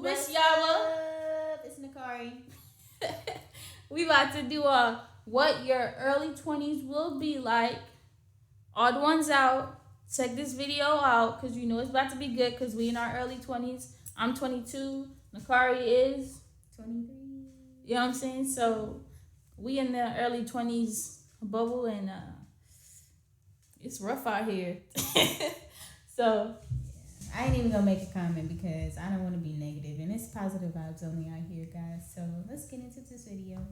YouTube. It's Yabba. It's NEKARI. We about to do a what your early 20s will be like. TheOdd1sOut. Check this video out because you know it's about to be good because we in our early 20s. I'm 22. NEKARI is 23. You know what I'm saying? So we in the early 20s bubble and it's rough out here. So I ain't even gonna make a comment because I don't want to be negative, and it's positive vibes only out here, guys. So let's get into this video.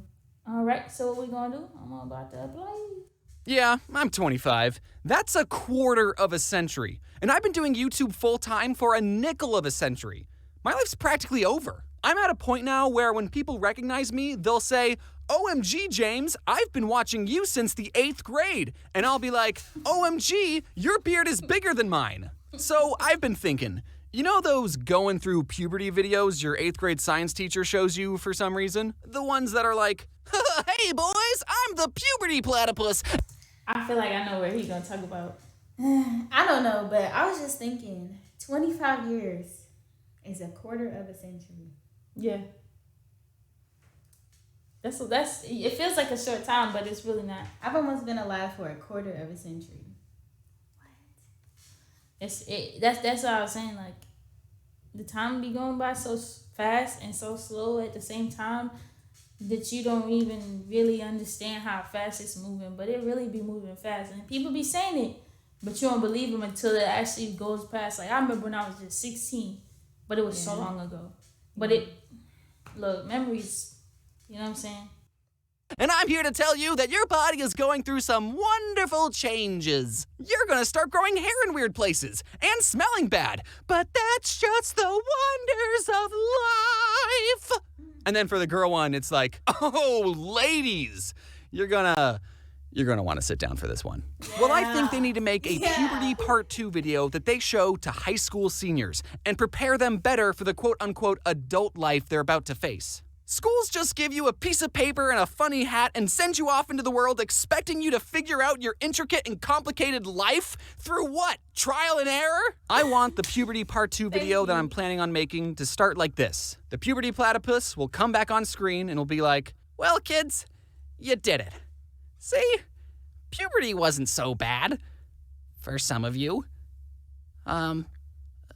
All right, so what we gonna do? I'm about to play. Yeah, I'm 25. That's a quarter of a century. And I've been doing YouTube full-time for a nickel of a century. My life's practically over. I'm at a point now where when people recognize me, they'll say, OMG, James, I've been watching you since the 8th grade. And I'll be like, OMG, your beard is bigger than mine. So I've been thinking, you know those going through puberty videos your 8th grade science teacher shows you for some reason? The ones that are like, hey boys, I'm the puberty platypus. I feel like I know where he's gonna talk about. I don't know, but I was just thinking 25 years is a quarter of a century. Yeah. That's it feels like a short time, but it's really not. I've almost been alive for a quarter of a century. That's what I was saying. Like the time be going by so fast and so slow at the same time that you don't even really understand how fast it's moving. But it really be moving fast, and people be saying it, but you don't believe them until it actually goes past. Like I remember when I was just 16, but it was so long ago. But look, memories. You know what I'm saying? And I'm here to tell you that your body is going through some wonderful changes. You're gonna start growing hair in weird places and smelling bad, but that's just the wonders of life. And then for the girl one, it's like, oh, ladies, you're gonna want to sit down for this one. Yeah. Well, I think they need to make a puberty part 2 video that they show to high school seniors and prepare them better for the quote-unquote adult life they're about to face. Schools just give you a piece of paper and a funny hat and send you off into the world expecting you to figure out your intricate and complicated life through what? Trial and error? I want the puberty part 2 video that I'm planning on making to start like this. The puberty platypus will come back on screen and will be like, well, kids, you did it. See? Puberty wasn't so bad. For some of you.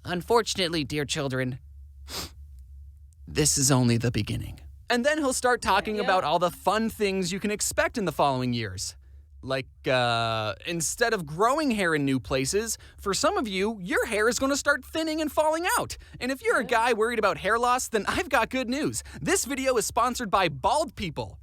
Unfortunately, dear children, this is only the beginning. And then he'll start talking about all the fun things you can expect in the following years. Like, instead of growing hair in new places, for some of you, your hair is going to start thinning and falling out. And if you're a guy worried about hair loss, then I've got good news. This video is sponsored by Bald People.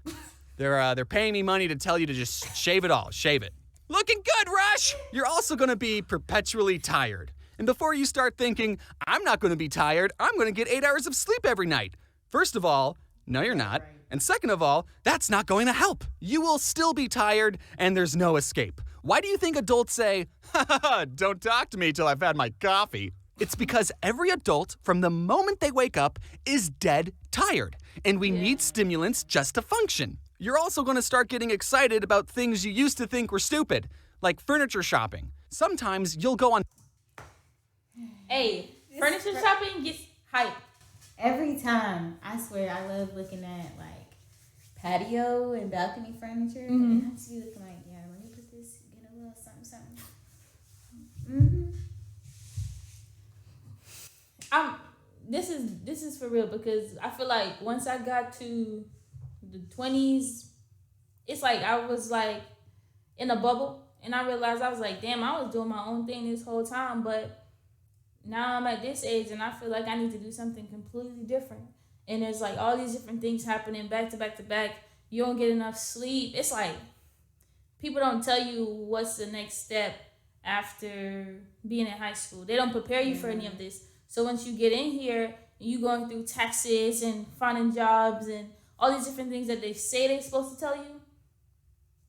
They're paying me money to tell you to just shave it all. Shave it. Looking good, Rush! You're also going to be perpetually tired. And before you start thinking, I'm not going to be tired, I'm going to get 8 hours of sleep every night. First of all, no, you're not. And second of all, that's not going to help. You will still be tired, and there's no escape. Why do you think adults say, ha ha ha, don't talk to me till I've had my coffee? It's because every adult, from the moment they wake up, is dead tired. And we need stimulants just to function. You're also going to start getting excited about things you used to think were stupid, like furniture shopping. Sometimes you'll go on... Hey, furniture shopping gets hype. Every time. I swear, I love looking at, like, patio and balcony furniture. And I just be looking like, yeah, let me put this, get a little something. This is for real because I feel like once I got to the 20s, it's like I was, like, in a bubble. And I realized I was like, damn, I was doing my own thing this whole time, but... Now I'm at this age and I feel like I need to do something completely different. And there's like all these different things happening back to back to back. You don't get enough sleep. It's like people don't tell you what's the next step after being in high school. They don't prepare you for any of this. So once you get in here, you going through taxes and finding jobs and all these different things that they say they're supposed to tell you.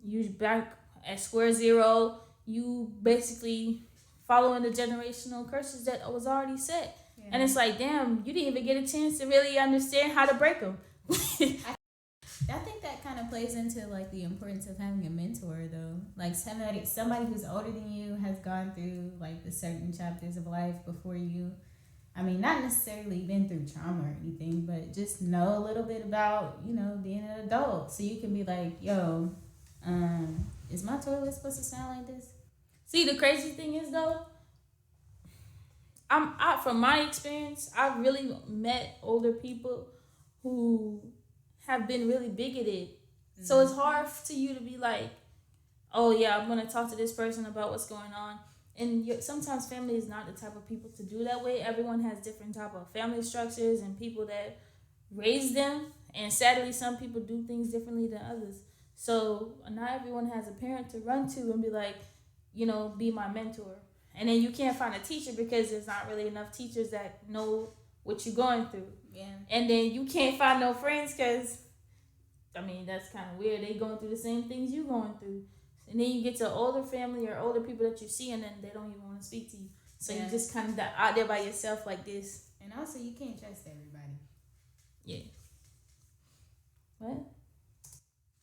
You're back at square zero. You basically... following the generational curses that was already set. And it's like, damn, you didn't even get a chance to really understand how to break them. I think that kind of plays into, like, the importance of having a mentor, though. Like, somebody who's older than you has gone through, like, the certain chapters of life before you. I mean, not necessarily been through trauma or anything, but just know a little bit about, being an adult. So you can be like, yo, is my toilet supposed to sound like this? See, the crazy thing is though, from my experience, I've really met older people who have been really bigoted. Mm-hmm. So it's hard to you to be like, oh yeah, I'm gonna talk to this person about what's going on. And sometimes family is not the type of people to do that way. Everyone has different type of family structures and people that raise them. And sadly, some people do things differently than others. So not everyone has a parent to run to and be like, be my mentor. And then you can't find a teacher because there's not really enough teachers that know what you're going through. Yeah. And then you can't find no friends because, that's kind of weird. They going through the same things you going through. And then you get to older family or older people that you see, and then they don't even want to speak to you. So you just kind of out there by yourself like this. And also, you can't trust everybody. Yeah. What?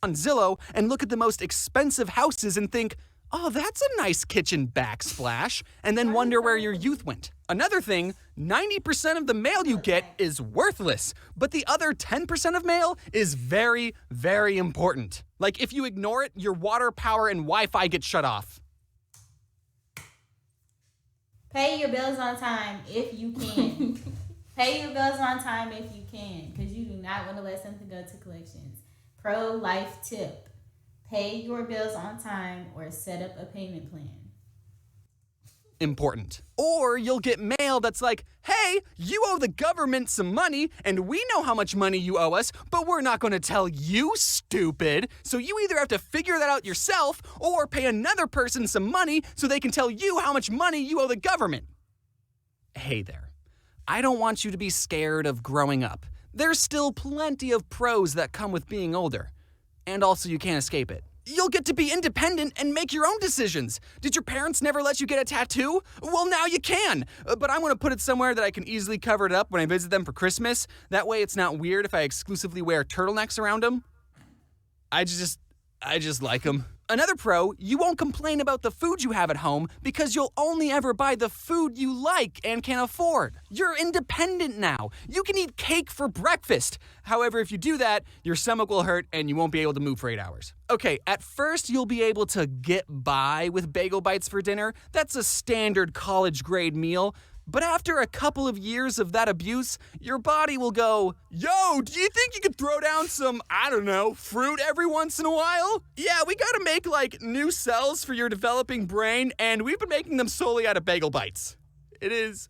On Zillow and look at the most expensive houses and think, oh, that's a nice kitchen backsplash, and then wonder where your youth went. Another thing, 90% of the mail you get is worthless, but the other 10% of mail is very, very important. Like if you ignore it, your water, power, and Wi-Fi get shut off. Pay your bills on time if you can. Pay your bills on time if you can, because you do not want to let something go to collections. Pro-life tip. Pay your bills on time or set up a payment plan. Important. Or you'll get mail that's like, hey, you owe the government some money, and we know how much money you owe us, but we're not going to tell you, stupid. So you either have to figure that out yourself or pay another person some money so they can tell you how much money you owe the government. Hey there. I don't want you to be scared of growing up. There's still plenty of pros that come with being older. And also, you can't escape it. You'll get to be independent and make your own decisions. Did your parents never let you get a tattoo? Well, now you can. But I want to put it somewhere that I can easily cover it up when I visit them for Christmas. That way it's not weird if I exclusively wear turtlenecks around them. I just like them. Another pro, you won't complain about the food you have at home because you'll only ever buy the food you like and can afford. You're independent now. You can eat cake for breakfast. However, if you do that, your stomach will hurt and you won't be able to move for 8 hours. Okay, at first you'll be able to get by with bagel bites for dinner. That's a standard college grade meal. But after a couple of years of that abuse, your body will go, yo, do you think you could throw down some, fruit every once in a while? Yeah, we gotta make new cells for your developing brain, and we've been making them solely out of bagel bites. It is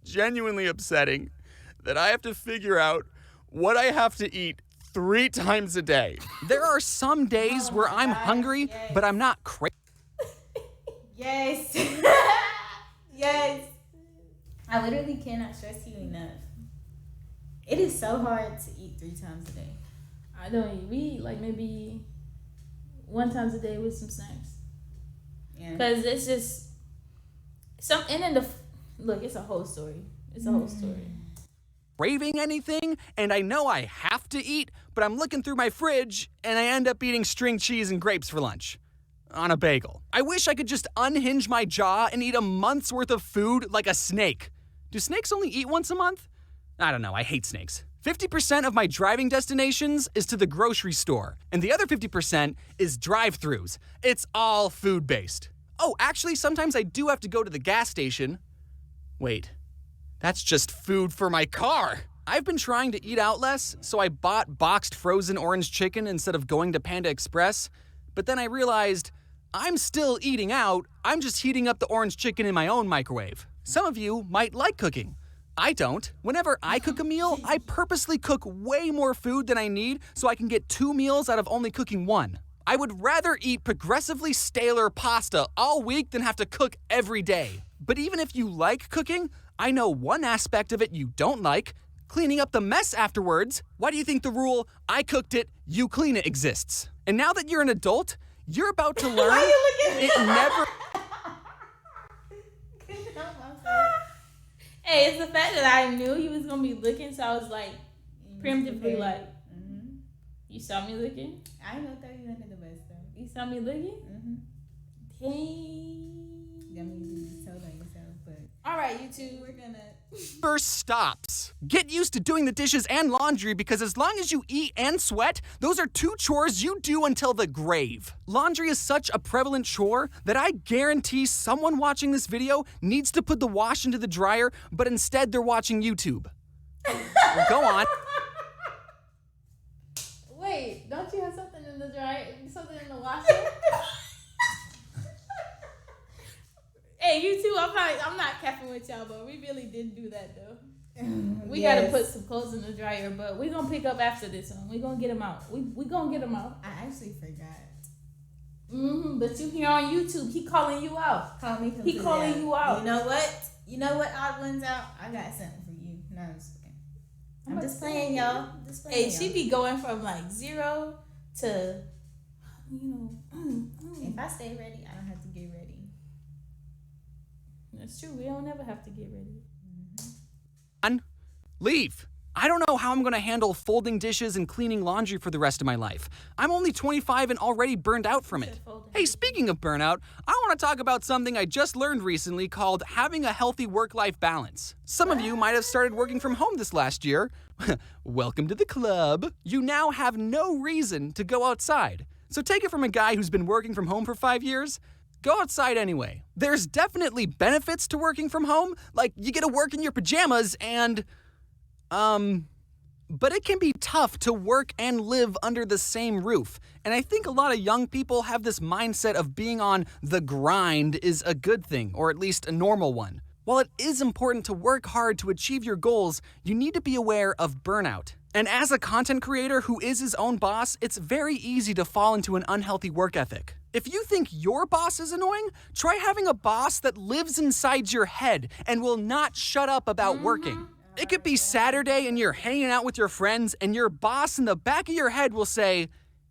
genuinely upsetting that I have to figure out what I have to eat 3 times a day. There are some days where I'm hungry, yes. but I'm not crazy. Yes. Yes. I literally cannot stress you enough. It is so hard to eat 3 times a day. I don't eat. We eat maybe 1 time a day with some snacks. Yeah. Because it's just and then look, it's a whole story. It's a whole story. Craving anything, and I know I have to eat, but I'm looking through my fridge, and I end up eating string cheese and grapes for lunch. On a bagel. I wish I could just unhinge my jaw and eat a month's worth of food like a snake. Do snakes only eat once a month? I don't know, I hate snakes. 50% of my driving destinations is to the grocery store, and the other 50% is drive-thrus. It's all food-based. Oh, actually, sometimes I do have to go to the gas station. Wait, that's just food for my car. I've been trying to eat out less, so I bought boxed frozen orange chicken instead of going to Panda Express, but then I realized I'm still eating out, I'm just heating up the orange chicken in my own microwave. Some of you might like cooking. I don't. Whenever I cook a meal, I purposely cook way more food than I need so I can get 2 meals out of only cooking 1. I would rather eat progressively staler pasta all week than have to cook every day. But even if you like cooking, I know one aspect of it you don't like, cleaning up the mess afterwards. Why do you think the rule, I cooked it, you clean it exists? And now that you're an adult, you're about to learn it never... Hey, it's the fact that I knew he was going to be looking, so I was preemptively you saw me looking? I ain't gonna throw you under the bus, though. You saw me looking? Mm-hmm. Dang. That means you told on yourself, but... All right, you two, we're gonna... First stops. Get used to doing the dishes and laundry because as long as you eat and sweat, those are 2 chores you do until the grave. Laundry is such a prevalent chore that I guarantee someone watching this video needs to put the wash into the dryer, but instead they're watching YouTube. Go on. Wait, don't you have something in the dryer? Something in the washer? Hey, you too. I'm not capping with y'all, but we really did do that though. We gotta put some clothes in the dryer, but we gonna pick up after this one. We gonna get them out. We gonna get them out. I actually forgot. But you here on YouTube, he calling you out. He calling you out. You know what? Odd ones out. I got something for you. No, I'm just playing. I'm just playing, y'all. Hey, she be going from like 0 to, If I stay ready, I don't have to get ready. That's true. We don't ever have to get ready. Leave. I don't know how I'm going to handle folding dishes and cleaning laundry for the rest of my life. I'm only 25 and already burned out from it. Hey, speaking of burnout, I want to talk about something I just learned recently called having a healthy work-life balance. Some of you might have started working from home this last year. Welcome to the club. You now have no reason to go outside. So take it from a guy who's been working from home for 5 years. Go outside anyway. There's definitely benefits to working from home, like you get to work in your pajamas and... But it can be tough to work and live under the same roof. And I think a lot of young people have this mindset of being on the grind is a good thing, or at least a normal one. While it is important to work hard to achieve your goals, you need to be aware of burnout. And as a content creator who is his own boss, it's very easy to fall into an unhealthy work ethic. If you think your boss is annoying, try having a boss that lives inside your head and will not shut up about working. It could be Saturday and you're hanging out with your friends and your boss in the back of your head will say,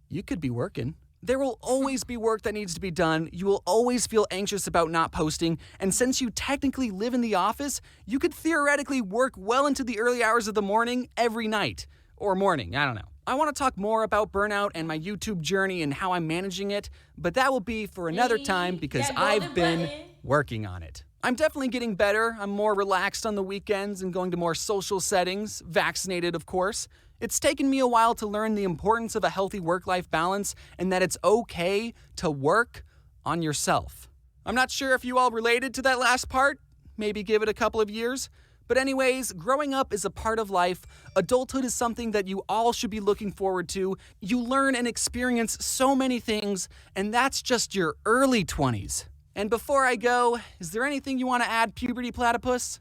you could be working. There will always be work that needs to be done. You will always feel anxious about not posting. And since you technically live in the office, you could theoretically work well into the early hours of the morning every night. Or morning, I don't know. I want to talk more about burnout and my YouTube journey and how I'm managing it, but that will be for another time because I've been working on it. I'm definitely getting better. I'm more relaxed on the weekends and going to more social settings, vaccinated, of course. It's taken me a while to learn the importance of a healthy work-life balance and that it's okay to work on yourself. I'm not sure if you all related to that last part. Maybe give it a couple of years. But anyways, growing up is a part of life. Adulthood is something that you all should be looking forward to. You learn and experience so many things, and that's just your early 20s. And before I go, is there anything you want to add, Puberty Platypus?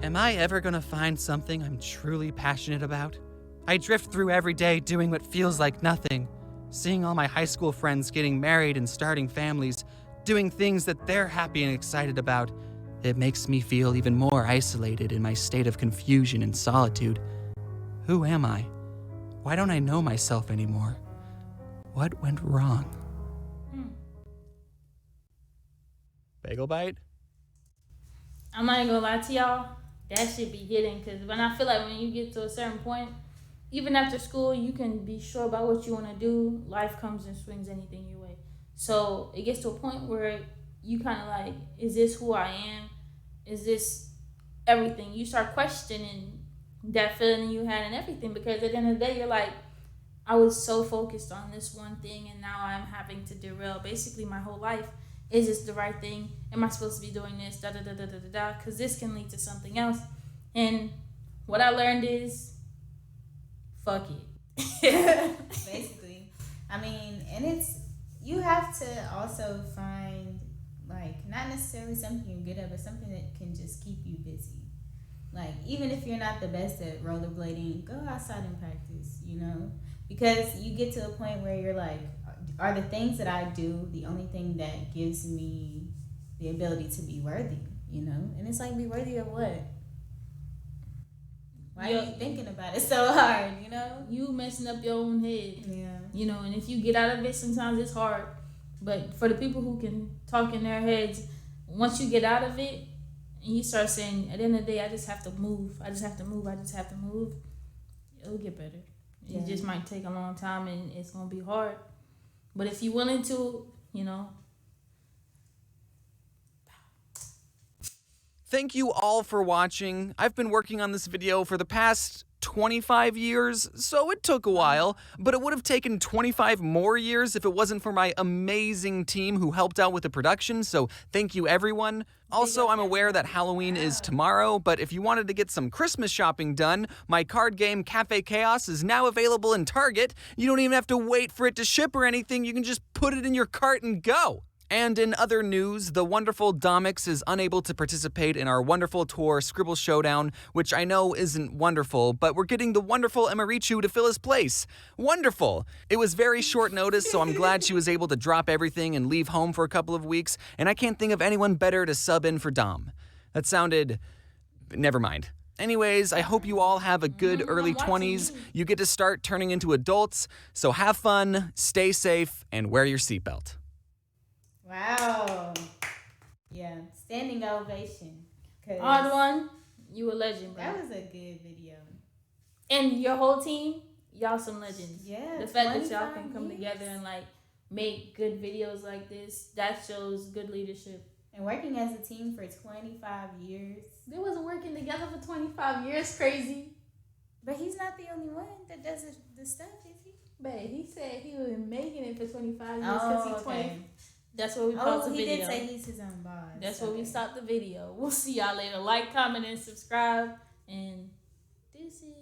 Am I ever gonna find something I'm truly passionate about? I drift through every day doing what feels like nothing, seeing all my high school friends getting married and starting families, doing things that they're happy and excited about. It makes me feel even more isolated in my state of confusion and solitude. Who am I? Why don't I know myself anymore? What went wrong? Bagel bite? I'm not gonna lie to y'all. That should be hidden because when I feel like when you get to a certain point, even after school, you can be sure about what you want to do. Life comes and swings anything your way. So it gets to a point where you kind of like, is this who I am? Is this everything? You start questioning that feeling you had and everything because at the end of the day, you're like, I was so focused on this one thing and now I'm having to derail basically my whole life. Is this the right thing? Am I supposed to be doing this? Da da da da da da da. Because this can lead to something else. And what I learned is, fuck it. Basically, I mean, and you have to also find like not necessarily something you're good at, but something that can just keep you busy. Like even if you're not the best at rollerblading, go outside and practice. Because you get to a point where you're like, are the things that I do the only thing that gives me the ability to be worthy, And it's like, be worthy of what? Why are you thinking about it so hard, You messing up your own head. Yeah. And if you get out of it, sometimes it's hard. But for the people who can talk in their heads, once you get out of it and you start saying, at the end of the day, I just have to move. I just have to move. It'll get better. It just might take a long time and it's going to be hard. But if you're willing to, Thank you all for watching. I've been working on this video for the past 25 years, so it took a while, but it would have taken 25 more years if it wasn't for my amazing team who helped out with the production, so thank you everyone. Also, I'm aware that Halloween is tomorrow, but if you wanted to get some Christmas shopping done, my card game Cafe Chaos is now available in Target. You don't even have to wait for it to ship or anything, you can just put it in your cart and go. And in other news, the wonderful Domix is unable to participate in our wonderful tour Scribble Showdown, which I know isn't wonderful, but we're getting the wonderful Emarichu to fill his place. Wonderful! It was very short notice, so I'm glad she was able to drop everything and leave home for a couple of weeks, and I can't think of anyone better to sub in for Dom. That sounded... never mind. Anyways, I hope you all have a good early 20s. You get to start turning into adults, so have fun, stay safe, and wear your seatbelt. Wow. Yeah, standing ovation. Odd1, you a legend, bro. That was a good video. And your whole team, y'all some legends. Yeah. The fact that y'all can come together and like make good videos like this, that shows good leadership. And working as a team for 25 years. They wasn't working together for 25 years, crazy. But he's not the only one that does the stuff, is he? But he said he was making it for 25 years because he's 20. That's what we paused the video. He did say he's his own boss. That's where we stopped the video. We'll see y'all later. Like, comment, and subscribe. And deuces.